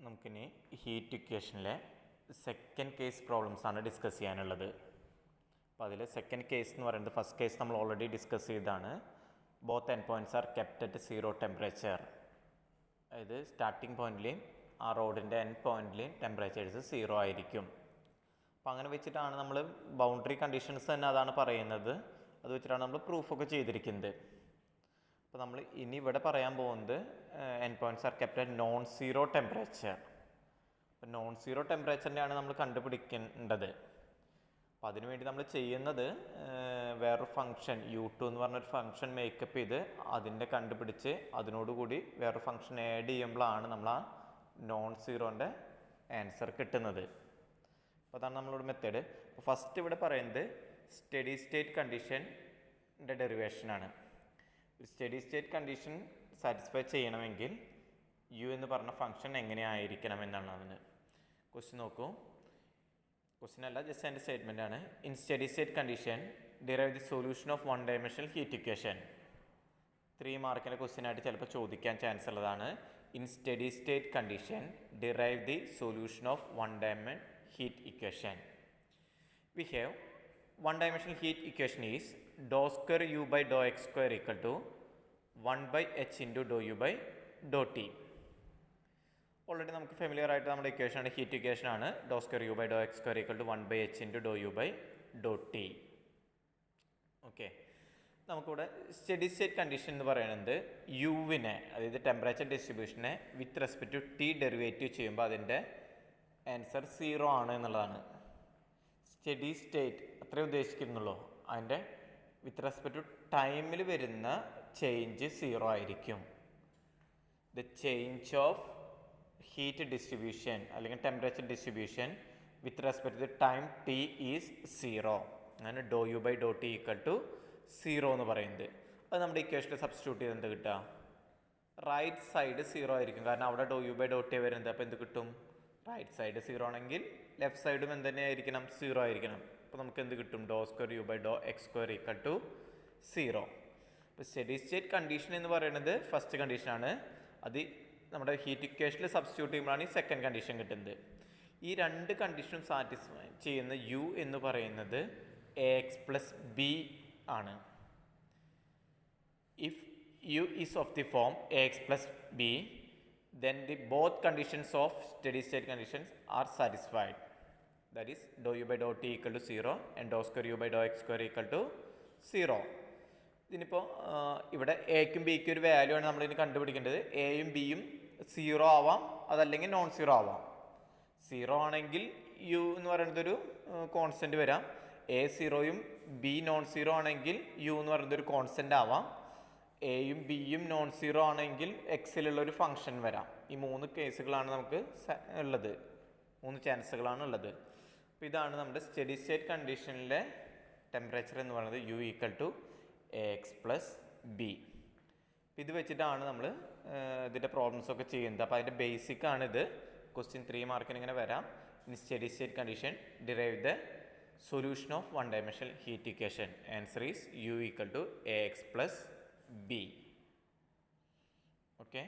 നമുക്കിനി heat ഇക്വേഷനിലെ second case problems ആണ് discuss ചെയ്യാനുള്ളത്. അപ്പോൾ അതിൽ സെക്കൻഡ് കേസ് എന്ന് പറയുന്നത് ഫസ്റ്റ് കേസ് നമ്മൾ ഓൾറെഡി ഡിസ്കസ് ചെയ്തതാണ്. Both end points R kept at zero temperature. അതായത് സ്റ്റാർട്ടിംഗ് പോയിന്റിലെയും ആ റോഡിൻ്റെ എൻഡ് പോയിന്റിലെയും ടെമ്പറേച്ചേഴ്സ് സീറോ ആയിരിക്കും. അപ്പോൾ അങ്ങനെ വെച്ചിട്ടാണ് നമ്മൾ ബൗണ്ടറി കണ്ടീഷൻസ് തന്നെ അതാണ് പറയുന്നത്. അത് വെച്ചിട്ടാണ് നമ്മൾ പ്രൂഫൊക്കെ ചെയ്തിരിക്കുന്നത്. അപ്പോൾ നമ്മൾ ഇനി ഇവിടെ പറയാൻ പോകുന്നത് end points R kept at non zero temperature. അപ്പോൾ നോൺ സീറോ ടെമ്പറേച്ചറിനെയാണ് നമ്മൾ കണ്ടുപിടിക്കേണ്ടത്. അപ്പോൾ അതിനുവേണ്ടി നമ്മൾ ചെയ്യുന്നത് വേറൊരു ഫംഗ്ഷൻ u2 എന്ന് പറഞ്ഞൊരു ഫംഗ്ഷൻ മേക്കപ്പ് ചെയ്ത് അതിൻ്റെ കണ്ടുപിടിച്ച് അതിനോടുകൂടി വേറൊരു ഫംഗ്ഷൻ ആഡ് ചെയ്യുമ്പോഴാണ് നമ്മൾ ആ നോൺ സീറോൻ്റെ ആൻസർ കിട്ടുന്നത്. അപ്പോൾ അതാണ് നമ്മളോട് മെത്തേഡ്. അപ്പോൾ ഫസ്റ്റ് ഇവിടെ പറയുന്നത് സ്റ്റഡി സ്റ്റേറ്റ് കണ്ടീഷൻ്റെ ഡെറിവേഷനാണ്. ഒരു സ്റ്റഡി സ്റ്റേറ്റ് കണ്ടീഷൻ സാറ്റിസ്ഫൈ ചെയ്യണമെങ്കിൽ യു എന്ന് പറഞ്ഞ ഫംഗ്ഷൻ എങ്ങനെയായിരിക്കണം എന്നാണ് അതിന് ക്വസ്റ്റ്യൻ. നോക്കൂ, ക്വസ്റ്റ്യൻ അല്ല, ജസ്റ്റ് അതിൻ്റെ സ്റ്റേറ്റ്മെൻ്റ് ആണ്. In steady state condition derive the solution of one dimensional heat equation. 3 മാർക്കിൻ്റെ ക്വസ്റ്റ്യൻ ആയിട്ട് ചിലപ്പോൾ ചോദിക്കാൻ ചാൻസ് ഉള്ളതാണ്. In steady state condition derive the solution of one dimension heat equation. We have one dimensional heat equation is dou square u by dou x square equal to 1 by h into dou u by dou t. Already നമുക്ക് familiar ആയിട്ട് നമ്മുടെ equation ആണ്, heat equation ആണ്. Do square u by do x square equal to 1 by h into dou u by dou t. Okay, നമുക്കിവിടെ steady state condition എന്ന് പറയുന്നത് യുവിനെ, അതായത് ടെമ്പറേച്ചർ ഡിസ്ട്രിബ്യൂഷനെ with respect to t derivative ചെയ്യുമ്പോൾ അതിൻ്റെ ആൻസർ 0 ആണ് എന്നുള്ളതാണ്. സ്റ്റഡി സ്റ്റേറ്റ് അത്രേ ഉദ്ദേശിക്കുന്നുള്ളൂ. അതിൻ്റെ വിത്ത് റെസ്പെക്ട് ടു ടൈമിൽ വരുന്ന ചേഞ്ച് 0 ആയിരിക്കും. The change of heat distribution അല്ലെങ്കിൽ temperature distribution with respect to time t is 0. അങ്ങനെ do u by do t equal to 0 എന്ന് പറയുന്നത്. അത് നമ്മുടെ ഇക്വേഷനിൽ സബ്സ്റ്റിറ്റ്യൂട്ട് ചെയ്ത് എന്ത് കിട്ടുക? റൈറ്റ് സൈഡ് 0 ആയിരിക്കും. കാരണം അവിടെ ഡോ യു ബൈ ഡോ ടി വരുന്നത്. അപ്പോൾ എന്ത് കിട്ടും? റൈറ്റ് സൈഡ് 0 ആണെങ്കിൽ ലെഫ്റ്റ് സൈഡും എന്ത് തന്നെ ആയിരിക്കണം? 0 ആയിരിക്കണം. അപ്പോൾ നമുക്ക് എന്ത് കിട്ടും? Do square u by do x square equal to 0. അപ്പോൾ സ്റ്റഡി സ്റ്റേറ്റ് കണ്ടീഷൻ എന്ന് പറയുന്നത് ഫസ്റ്റ് കണ്ടീഷനാണ്. അത് നമ്മുടെ ഹീറ്റ് ഇക്വേഷനിൽ സബ്സ്റ്റിറ്റ്യൂട്ട് ചെയ്യുമ്പോഴാണ് ഈ സെക്കൻഡ് കണ്ടീഷൻ കിട്ടുന്നത്. ഈ രണ്ട് കണ്ടീഷനും സാറ്റിസ്ഫൈ ചെയ്യുന്ന യു എന്ന് പറയുന്നത് എ എക്സ് പ്ലസ് ബി ആണ്. If you is of the form A x plus B, then the both conditions of steady state conditions are satisfied. That is dou u by dou t equal to 0 and dou square u by dou x square equal to 0. ഇതിനിപ്പോൾ ഇവിടെ എക്കും ബിക്കും ഒരു value ആണ് നമ്മളിതിന് കണ്ടുപിടിക്കേണ്ടത്. എയും ബിയും 0 ആവാം, അതല്ലെങ്കിൽ നോൺ 0 ആവാം. 0 ആണെങ്കിൽ യു എന്ന് പറയുന്നതൊരു കോൺസ്റ്റൻറ്റ് വരാം. എ 0യും ബി നോൺ 0 ആണെങ്കിൽ യു എന്ന് പറയുന്നതൊരു കോൺസ്റ്റൻ്റ് ആവാം. എയും ബിയും നോൺ 0 ആണെങ്കിൽ എക്സിലുള്ള ഒരു ഫംഗ്ഷൻ വരാം. ഈ 3 കേസുകളാണ് നമുക്ക് ഉള്ളത്, 3 ചാൻസുകളാണ് ഉള്ളത്. അപ്പോൾ ഇതാണ് നമ്മുടെ സ്റ്റഡി സ്റ്റേറ്റ് കണ്ടീഷനിലെ ടെമ്പറേച്ചർ എന്ന് പറയുന്നത് u equal to a x plus b. ഇത് വെച്ചിട്ടാണ് നമ്മൾ ഇതിൻ്റെ പ്രോബ്ലംസൊക്കെ ചെയ്യുന്നത്. അപ്പോൾ അതിൻ്റെ ബേസിക്കാണിത്. ക്വസ്റ്റ്യൻ 3 മാർക്കിന് ഇങ്ങനെ വരാം. In steady state condition derive the solution of one dimensional heat equation. Answer is u equal to a x plus B. Okay.